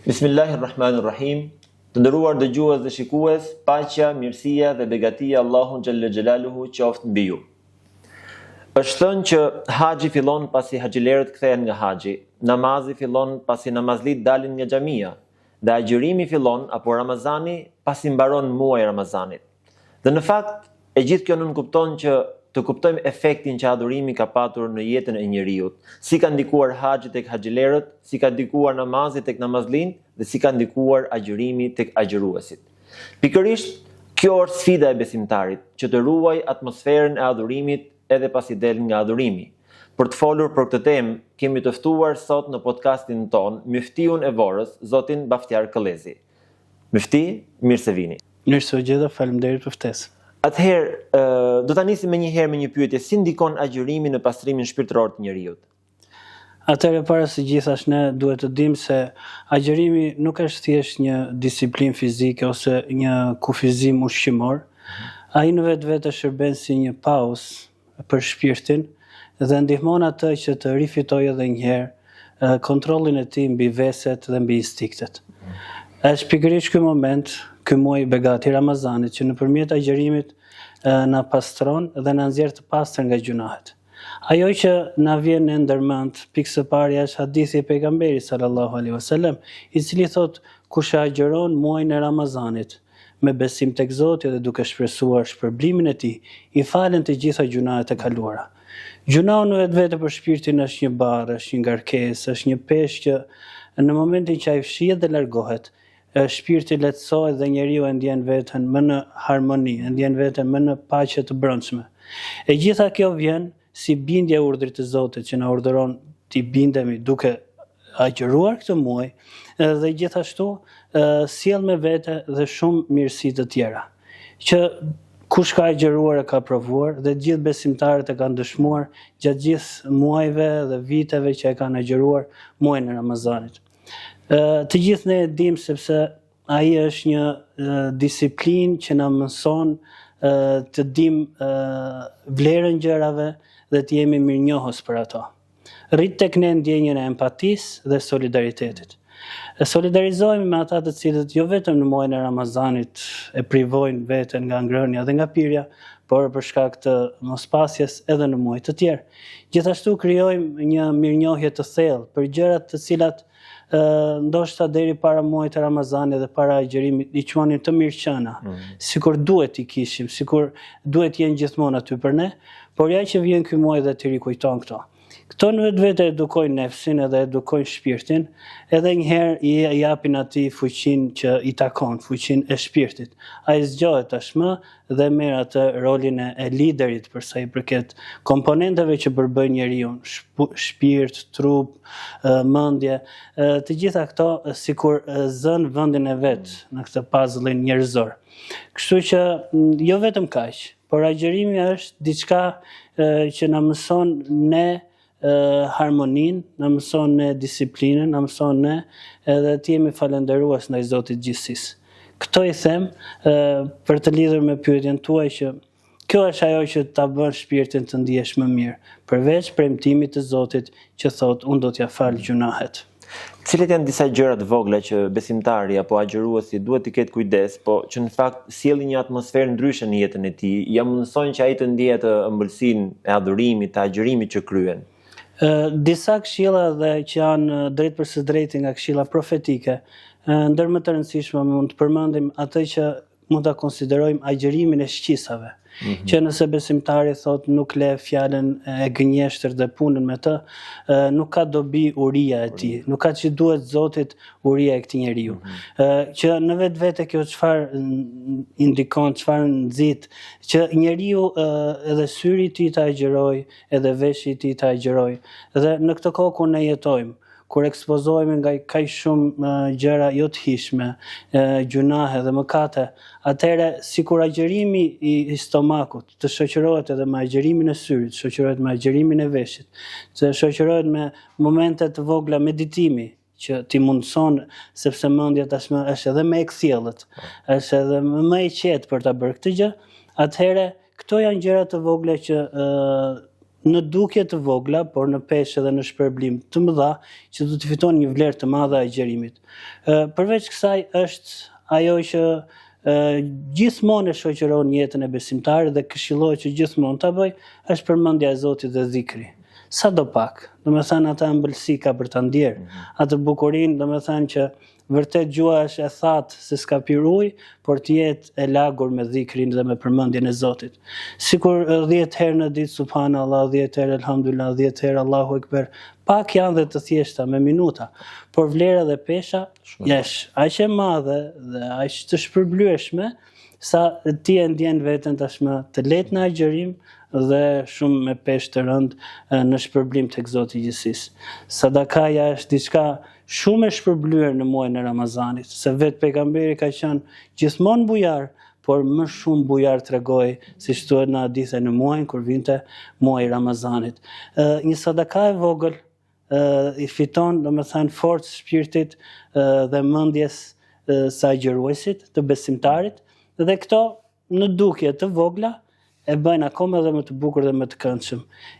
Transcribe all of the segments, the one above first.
Bismillahirrahmanirrahim. Të nderuar dëgjues dhe shikues, paqja, mirësia dhe begatia Allahu xhalla xhelaluhu qoftë mbi ju. Është thënë që haxhi fillon pasi haxhilerët kthehen nga haxhi, namazi fillon pasi namazlit dalin nga xhamia, dhe agjërimi fillon apo Ramazani pasi mbaron muaji Ramazanit. Dhe në fakt, e gjithë kjo nënkupton që të kuptojmë efektin që adhurimi ka patur në jetën e njeriut, si ka ndikuar haxhi tek haxhilerët, si ka ndikuar namazi tek namazlinjt dhe si ka ndikuar agjërimi tek agjëruesit. Pikërisht, kjo është sfida e besimtarit, që të ruaj atmosferën e adhurimit edhe pasi del nga adhurimi. Për të folur për këtë temë, kemi të ftuar sot në podcastin ton Myftiun e Vorrës, zotin Baftiar Këllezi. Myfti, mirë se vini. Mirë se u gjeta, faleminderit për ftesën. Atëherë, do ta nisim me një pyetje, si ndikon agjërimi në pastrimin shpirtëror të njeriut? Atëherë para së gjithash ne duhet të dimë se agjërimi nuk është thjesht një disiplinë fizike ose një kufizim ushqimor. Ai në vetvete shërben si një pauzë për shpirtin dhe ndihmon atë që të rifitojë edhe një herë kontrollin e tij mbi veset dhe mbi instiktet. Është pikërisht ky moment, ky muaj i begati Ramazanit, që nëpërmjet agjërimit na pastron dhe na nxjerr të pastër nga gjunahet. Ajo që na vjen në ndërmend pikë së parë është hadithi i pejgamberit sallallahu alaihi wasallam, i cili thotë kush agjeron muajin e Ramazanit me besim tek Zoti dhe duke shpresuar shpërblimin e tij, i falen të gjitha gjunahet e kaluara. Gjunahu në vetvete për shpirtin është një barrë, është një ngarkesë, është një peshë që në momentin që ai fshihet dhe largohet, shpirti lehtësohet dhe njeriu e ndjen veten më në harmoni, e ndjen veten më në paqe të brendshme. E gjitha kjo vjen si bindje e urdhrit të Zotit që na urdhëron të bindemi duke agjëruar këtë muaj dhe gjithashtu sjell me vete dhe shumë mirësi të tjera që kush ka agjëruar e ka provuar dhe gjithë besimtarët e kanë dëshmuar gjatë gjithë muajve dhe viteve që e kanë agjëruar muajin e Ramazanit. Të gjithë ne e dimë sepse ai është një disiplinë që na mëson të dimë vlerën gjërave dhe të jemi mirënjohës për ato. Rrit tek ne ndjenjën e empatisë dhe solidaritetit. Solidarizohemi me ata të cilët jo vetëm në muajin e Ramazanit e privojnë veten nga ngrënia dhe nga pirja, por për shkak të mospasjes edhe në muaj të tjerë. Gjithashtu krijojmë një mirënjohje të thellë për gjërat të cilat ndoshta deri para muajit të Ramazanit dhe para agjërimit i quanin të mirëqëna, sikur duhet i kishim, sikur duhet jenë gjithmonë aty për ne, por ja që vjen ky muaj dhe t'i rikujton këto. Këto në vetvete edukojnë nefsin edhe edukojnë shpirtin, edhe njëherë i japin atij fuqinë që i takon, fuqinë e shpirtit. Ai zgjohet tashmë dhe merr atë rolin e liderit për sa i përket komponenteve që përbëjnë njeriu, shpirt, trup, mendje, të gjitha këto sikur zën vendin e vet në këtë puzzle-in njerëzor. Kështu që jo vetëm kaq, por agjërimi është diçka që na mëson ne harmonin, na mëson ne disiplinën, na mëson ne edhe të jemi falënderues ndaj Zotit gjithësisë. Këto i them për të lidhur me pyetjen tuaj që kjo është ajo që ta bën shpirtin të ndihesh më mirë, përveç premtimit të Zotit që thotë unë do t'ja fal gjunahet. Cilat janë disa gjëra të vogla që besimtari apo agjëruesi duhet të ketë kujdes, po që në fakt sjellin një atmosferë ndryshe në jetën e tij, ja mundsojnë që ai të ndihet ëmbëlsinë e adhurimit, të agjërimit që kryen? Disa këshilla dhe që janë drejt për së drejti nga këshilla profetike, ndër më të rëndësishme mund të përmendim atë që mund ta konsiderojmë agjërimin e shqisave. Që nëse besimtari thot nuk le fjalën e gënjeshtër dhe punën me të, nuk ka dobi uria e tij, nuk ka që duhet Zotit uria e këtij njeriu. Që në vetvete kjo çfarë indikon, çfarë nxit, që njeriu edhe syri i tij ta agjëroj, edhe veshi i tij ta agjëroj. Dhe në këtë kohë ku ne jetojmë, kur ekspozohemi nga kaq shumë gjëra jo të hishme, gjunahe dhe mëkate, atëherë sikur agjërimi i stomakut të shoqërohet edhe me agjërimin e syrit, shoqërohet me agjërimin e veshit, të shoqërohet me momente të vogla meditimi që ti mundson sepse mendja tashmë është edhe më e kthjellët, është edhe më e qetë për ta bërë këtë gjë, atëherë këto janë gjëra të vogla që në dukje të vogla, por në peshë dhe në shpërblim të mëdha, që do të fiton një vlerë të madhe agjerimit. Përveç kësaj është ajo që gjithmonë e shoqëron jetën e besimtarit dhe këshillohet që gjithmonë ta bëj, është përmendja e Zotit dhe dhikri. Sa do pak, domethënë ata ëmbëlsi ka për ta ndjerë, atë bukurinë, domethënë që vërtet gjua është e thatë se s'ka pir ujë, por të jetë e lagur me dhikrin dhe me përmendjen e Zotit. Sikur 10 herë në ditë subhanallahu, 10 herë elhamdulillah, 10 herë Allahu ekber, pak janë dhe të thjeshta me minuta, por vlera dhe pesha jesh aq e madhe dhe aq të shpërblyeshme sa ti e ndjen veten tashmë të lehtë në agjerim dhe shumë me peshë të rëndë në shpërblim tek Zoti i gjithësisë. Sadakaja është diçka shumë e shpërblyer në muajin e Ramazanit, se vetë pejgamberi ka qenë gjithmonë bujar, por më shumë bujar tregoi, siç thuhet në hadithe, në muajin kur vinte muaji i Ramazanit. Një sadaka e vogël i fiton, domethënë, forcë shpirtit dhe mendjes së agjëruesit, të besimtarit, dhe këto në dukje të vogla e bëjnë akoma edhe më të bukur dhe më të këndshëm.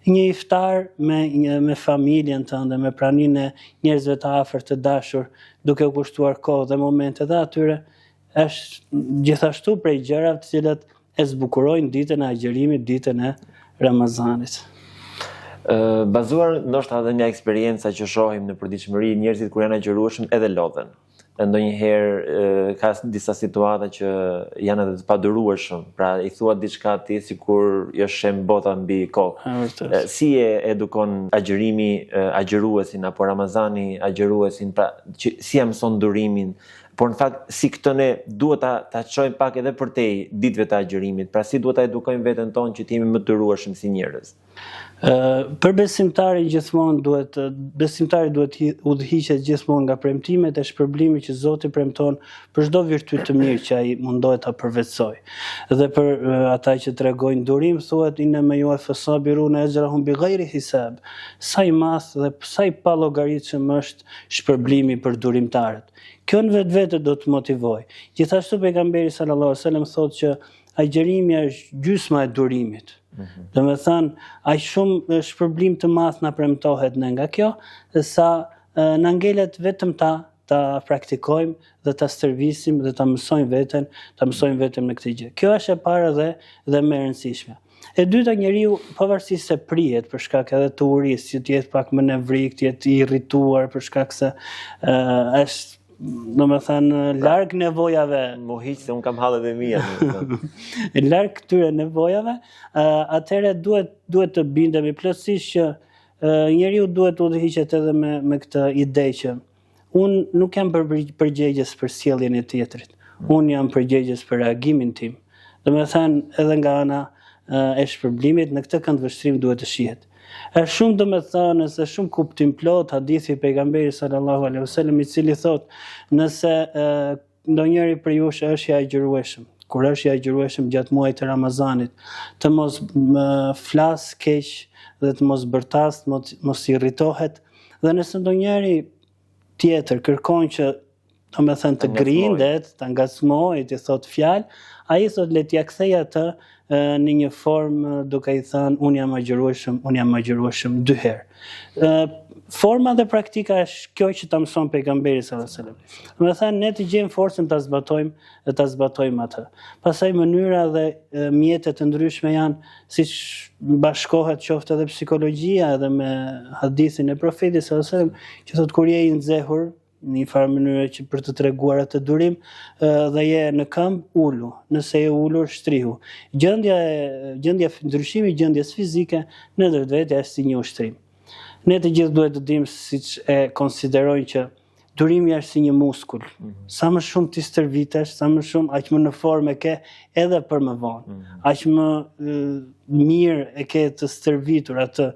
Një iftar me familjen tënde, me praninë e njerëzve të afërt të dashur, duke u kushtuar kohë dhe momente dhe atyre, është gjithashtu prej gjërave të cilat e zbukurojnë ditën e agjerimit, ditën e Ramazanit. Bazuar ndoshta edhe nga eksperjenca që shohim në përditshmëri, njerëzit kur janë agjërueshëm edhe lodhen. Ndonjëherë ka disa situata që janë edhe të padurueshëm, pra i thua diçka ti sikur jo shem bota mbi kokë. Si e edukon agjerimi agjëruesin apo Ramazani agjëruesin, pra si ja mëson durimin, por në fakt si këtë ne duhet ta çojmë pak edhe përtej ditëve të agjerimit, pra si duhet ta edukojmë veten tonë që të jemi më të durueshëm si njerëz. Për besimtari duhet udhëhiqet gjithmonë nga premtimet e shpërblimit që Zoti premton për çdo virtyt të mirë që ai mundohet ta përvetsoj. Dhe për ata që tregojnë durim, thuhet inna yuwaffas-sabiruna ajrahum bighayri hisab. Sa i madh dhe sa i pa llogaritshëm është shpërblimi për durimtarët. Kjo në vetvete do të motivojë. Gjithashtu pejgamberi sallallahu alajhi wasallam thotë që agjerimi është gjysma e durimit. Domethënë, aq shumë shpërblim të madh na premtohet ne nga kjo, sa na ngelet vetëm ta praktikojmë dhe ta stërvisim dhe ta mësojmë veten në këtë gjë. Kjo është e para dhe më e rëndësishme. E dyta, njeriu pavarësisht se prihet për shkak edhe të urisë, që të jetë pak më nevrik, të jetë i irrituar për shkak se është domethënë larg nevojave, mohiq se un kam hallet e mia. Larg këtyre nevojave, atëherë duhet të bindemi plotësisht që njeriu duhet të udhëhiqet edhe me këtë ide që un nuk jam përgjegjës për sjelljen e tjetrit. Un jam përgjegjës për reagimin tim. Domethënë edhe nga ana e shpërblimit në këtë këndvështrim duhet të shihet. Është shumë domethënës, është shumë kuptim plot hadithi i pejgamberit sallallahu alaihi wasallam i cili thotë nëse ndonjëri prej jush është i agjërueshëm, kur është i agjërueshëm gjatë muajit të Ramazanit, të mos flas keq dhe të mos bërtas, mos irritohet, dhe nëse ndonjëri tjetër kërkon që domethënë të grindet, ta ngacmojë, të thotë fjalë, ai thotë le t'ia kthej atë në një formë duke i thënë unë jam agjërueshëm 2 herë. Forma dhe praktika është kjo që ta mëson pejgamberi sallallahu alajhi wasallam. Domethënë ne të gjejmë forcën ta zbatojmë atë. Pastaj mënyra dhe mjetet të ndryshme janë siç bashkohet qoftë edhe psikologjia edhe me hadithin e profetit sallallahu alajhi wasallam, që thotë kur je i nxehur në një farë mënyrë që për të treguar atë durim dhe je në këmbë, ulu. Nëse je ulur, shtrihu. Ndryshimi i gjendjes fizike në vetvete është si një ushtrim. Ne të gjithë duhet të dimë, siç e konsiderojnë, që durimi është si një muskull. Sa më shumë ti stërvitesh, sa më shumë aq më në formë ke edhe për më vonë. Aq më mirë e ke të stërvitur atë,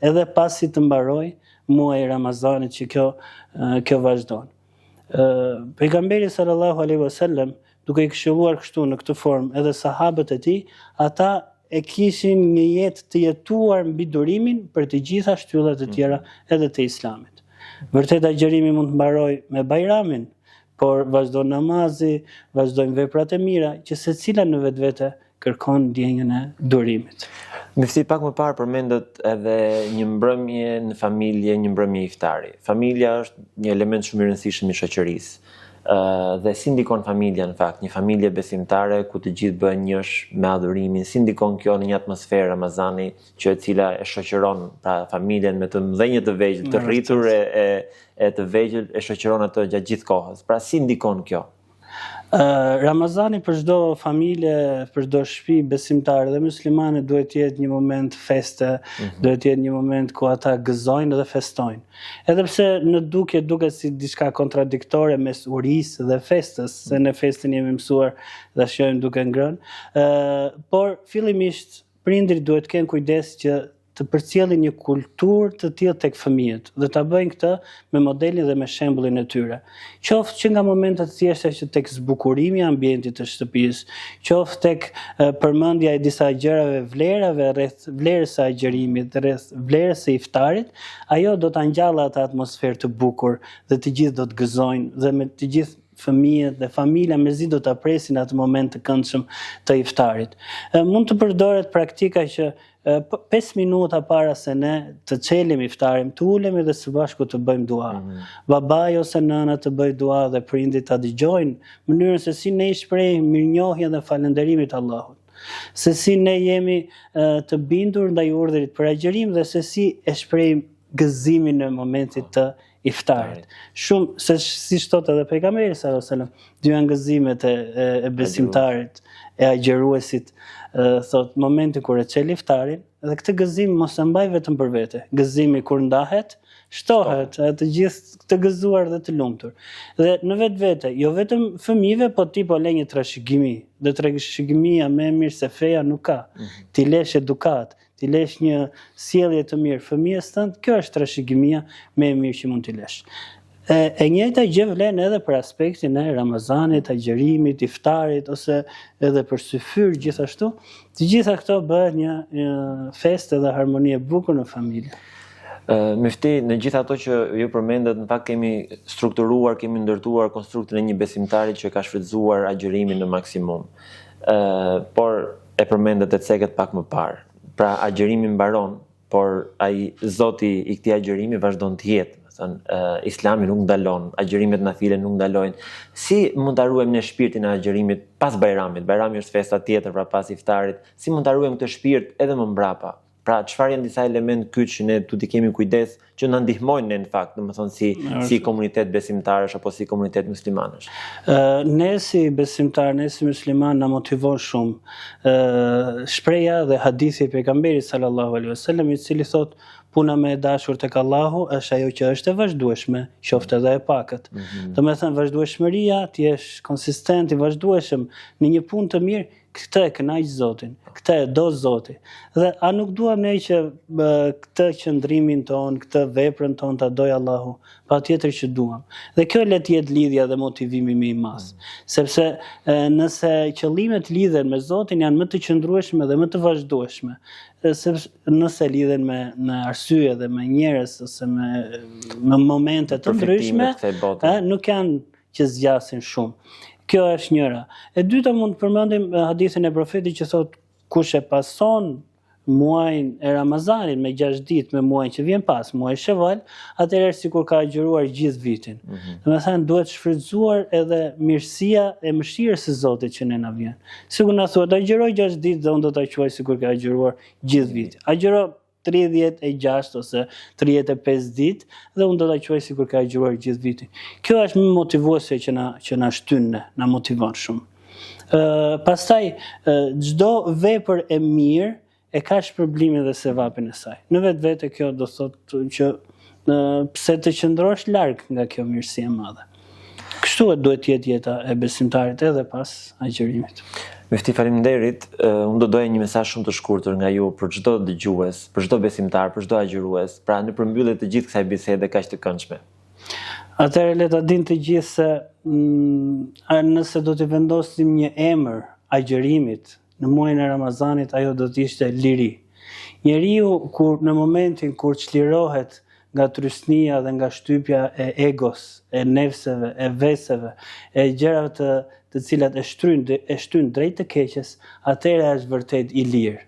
edhe pasi të mbaroj muaji i Ramazanit që kjo vazhdon. Pejgamberi sallallahu alaihi wasallam, duke i këshilluar kështu në këtë formë edhe sahabët e tij, ata e kishin një jetë të jetuar mbi durimin për të gjitha shtyllat e tjera edhe të Islamit. Vërtet agjerimi mund të mbarojë me Bajramin, por vazhdon namazi, vazhdojnë veprat e mira, që secila në vetvete kërkon ndjenjën e durimit. Mifti pak më parë përmendet edhe një mbrëmje në familje, një mbrëmje iftari. Familja është një element shumë i rëndësishëm i shoqërisë. Dhe si ndikon familja në fakt, një familje besimtare ku të gjithë bëhen njësh me adhurimin, si ndikon kjo në një atmosferë Ramazani që e cila e shoqëron pra familjen me të mëdhenj të vegjël, të rritur e të vegjël e shoqëron atë gjatë gjithë kohës. Pra si ndikon kjo? Ramazani për çdo familje, për çdo shtëpi besimtare dhe muslimane duhet të jetë një moment feste, duhet të jetë një moment ku ata gëzojnë dhe festojnë. Edhe pse në dukje duket si diçka kontradiktore mes urisë dhe festës, se në festën jemi mësuar dhe shohim duke ngrënë, por fillimisht prindrit duhet të kenë kujdes që të përcjellin një kulturë të tillë tek fëmijët dhe ta bëjnë këtë me modelin dhe me shembullin e tyre. Qoftë që nga momentet të thjeshta që tek zbukurimi i ambientit të shtëpisë, qoftë tek përmendja e disa gjërave vlerave rreth vlerës së agjerimit, rreth vlerës së iftarit, ajo do ta ngjallë atë atmosferë të bukur dhe të gjithë do të gëzojnë dhe me të gjithë fëmijët dhe familja mezi do ta presin atë moment të këndshëm të iftarit. Mund të përdoret praktika që 5 minuta para se ne të çelim iftarin, të ulemi dhe së bashku të bëjmë dua. Babai ose nëna të bëjë dua dhe prindit ta dëgjojnë mënyrën se si ne i shprehim mirënjohjen dhe falënderimin Allahut. Se si ne jemi të bindur ndaj urdhrit për agjërim dhe se si e shprehim gëzimin në momentin të iftarit. Shumë, se si thot edhe pejgamberi sallallahu alajhi wasallam, dy janë gëzimet e besimtarit, e agjëruesit, thot momenti kur e çel iftarin, dhe këtë gëzim mos e mbaj vetëm për vete. Gëzimi kur ndahet, shtohet, të gjithë të gëzuar dhe të lumtur. Dhe në vetvete, jo vetëm fëmijëve, po ti po le një trashëgimi. Dhe trashëgimia më e mirë se feja nuk ka. Ti lesh edukat, ti lesh një sjellje të mirë fëmijës tënd, kjo është trashëgimia më e mirë që mund t'i lesh. E njëjta gjë vlen edhe për aspektin e Ramazanit, agjërimit, iftarit ose edhe për syfyr gjithashtu. Të gjitha këto bëhen një festë dhe harmoni e bukur në familje. Mifti, në gjitha ato që ju përmendet, në fakt kemi strukturuar, kemi ndërtuar konstruktin e një besimtari që ka shfrytzuar agjërimin në maksimum. Por e përmendet e ceket pak më parë. Pra agjërimi mbaron, por ai Zoti i këtij agjërimi vazhdon të jetë. Islami nuk ndalon, agjërimet nafile nuk ndalojnë. Si mund ta ruajmë në shpirtin e agjërimit pas Bajramit? Bajrami është festa tjetër pra pas iftarit. Si mund ta ruajmë këtë shpirt edhe më mbrapa? Pra çfarë janë disa elementë kyç që ne duhet të kemi kujdes që na ndihmojnë në fakt, domethënë si komunitet besimtarësh apo si komunitet muslimanësh. Ne si besimtar, ne si musliman na motivon shumë shpreha dhe hadithi i pejgamberit sallallahu alaihi wasallam i cili thotë puna me e dashur tek Allahu është ajo që është e vazhdueshme, qoftë edhe e pakët. Domethënë vazhdueshmëria, ti je konsistent i vazhdueshëm në një punë të mirë, këtë e kënaq Zotin, këtë e do Zoti. Dhe a nuk duam ne që këtë qëndrimin ton, këtë veprën ton ta doj Allahu? Patjetër që duam. Dhe kjo le të jetë lidhja dhe motivimi më i madh. Sepse nëse qëllimet lidhen me Zotin janë më të qëndrueshme dhe më të vazhdueshme. Sepse nëse lidhen me arsye dhe me njerëz ose me momente të ndryshme, nuk janë që zgjasin shumë. Kjo është njëra. E dyta mund të përmendim hadithin e profetit që thotë kush e pason muajin e Ramazanit me 6 ditë me muajin që vjen pas, muaj Sheval, atëherë sikur ka agjëruar gjithë vitin. Domethënë duhet shfrytzuar edhe mirësia e mëshirës së Zotit që ne na vjen. Sikur na thuhet agjëroj 6 ditë dhe unë do ta quaj sikur ka agjëruar gjithë vitin. Agjëro 36 ose 35 ditë dhe unë do ta quaj sikur ka agjëruar gjithë vitin. Kjo është më motivuese që na shtyn, na motivon shumë. Pastaj çdo vepër e mirë e ka shpërblimin dhe sevapin e saj. Në vetvete kjo do thotë që pse të qëndrosh larg nga kjo mirësi e madhe. Kështu duhet të jetë jeta e besimtarit edhe pas agjërimit. Mifti, faleminderit. Unë do doja një mesazh shumë të shkurtër nga ju për çdo dëgjues, për çdo besimtar, për çdo agjërues, pra në përmbyllje të gjithë kësaj bisede kaq të këndshme. Atëherë le ta dinë të gjithë se nëse do të vendosim një emër agjërimit në muajin e Ramazanit, ajo do të ishte liri. Njeriu kur në momentin kur çlirohet nga trysnia dhe nga shtypja e egos, e nefseve, e veseve, e gjërave të cilat e shtyn drejt të keqes, atëherë është vërtet i lirë.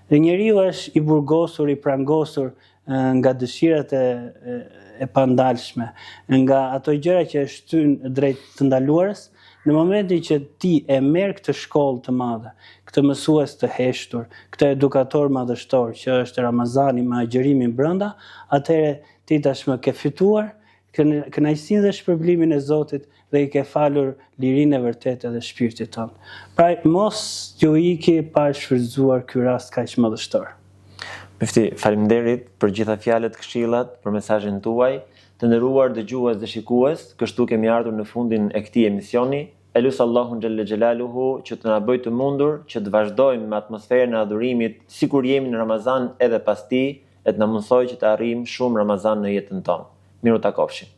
Dhe njeriu është i burgosur, i prangosur nga dëshirat e pandalshme, nga ato gjëra që e shtyn drejt të ndaluarës. Në momentin që ti e merr këtë shkollë të madhe, këtë mësues të heshtur, këtë edukator madhështor që është Ramazani me agjërimin brenda, atëherë ti tashmë ke fituar kënaqësinë dhe shpërblimin e Zotit dhe i ke falur lirinë e vërtetë dhe shpirtit tënd. Pra mos ju iki pa shfrytzuar ky rast kaq madhështor. Mifti, faleminderit për gjitha fjalët, këshillat, për mesazhin tuaj. Të nderuar dëgjues dhe shikues, kështu kemi ardhur në fundin e këtij emisioni. Elus Allahun xhalla xhelaluhu që të na bëjë të mundur që të vazhdojmë me atmosferën e adhurimit sikur jemi në Ramazan edhe pas tij, e të na mundsojë që të arrijmë shumë Ramazan në jetën tonë. Miru takofshim.